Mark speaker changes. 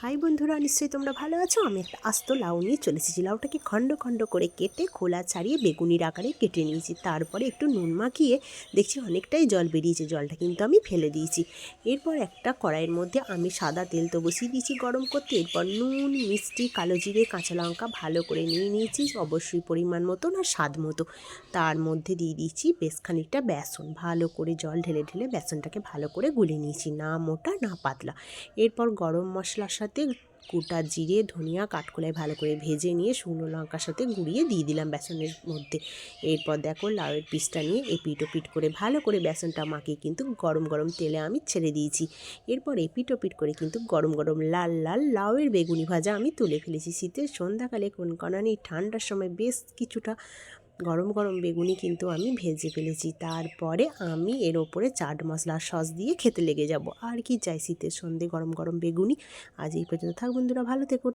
Speaker 1: High বন্ধুরা, নিশ্চয়ই তোমরা ভালো আছো। আমি একটা আস্ত লাউ নিয়ে চলে এসেছি। লাউটাকে খণ্ড খণ্ড করে কেটে খোলা ছাড়িয়ে বেগুনির আকারে কেটে নিয়েছি। তারপরে একটু নুন মাখিয়ে দেখছি অনেকটাই জল বেরিয়েছে, জলটা কিন্তু আমি ফেলে দিয়েছি। এরপর একটা কড়াইয়ের মধ্যে আমি সাদা তেল তো বসিয়ে দিয়েছি গরম করতে। এরপর নুন, মিষ্টি, কালো জিরে, কাঁচা লঙ্কা ভালো করে নিয়ে নিয়েছি, অবশ্যই পরিমাণ মতো না স্বাদ মতো। তার মধ্যে দিয়ে দিয়েছি বেশ খানিকটা বেসন, ভালো করে জল ঢেলে ঢেলে বেসনটাকে ভালো করে গুলে নিয়েছি, না মোটা না পাতলা। এরপর গরম মশলার সাথে গোটা জিরে, ধনিয়া, কাঠকোলাই ভালো করে ভেজে নিয়ে শুকনো লঙ্কার সাথে গুঁড়িয়ে দিয়ে দিলাম বেসনের মধ্যে। এরপর দেখো লাউয়ের পিসটা নিয়ে এপিট ওপিট করে ভালো করে বেসনটা মাখিয়ে কিন্তু গরম গরম তেলে আমি ছেড়ে দিয়েছি। এরপর এপিট ওপিট করে কিন্তু গরম গরম লাল লাল লাউয়ের বেগুনি ভাজা আমি তুলে ফেলেছি। শীতের সন্ধ্যাকালে কনকনানি ঠান্ডার সময় বেশ কিছুটা গরম গরম বেগুনি কিন্তু আমি ভেজে ফেলেছি। তারপরে আমি এর ওপরে চাট মশলার সস দিয়ে খেতে লেগে যাব। আর কি চাই, শীতের সন্ধে গরম গরম বেগুনি। আজ এই পর্যন্ত থাক বন্ধুরা, ভালো থেকো।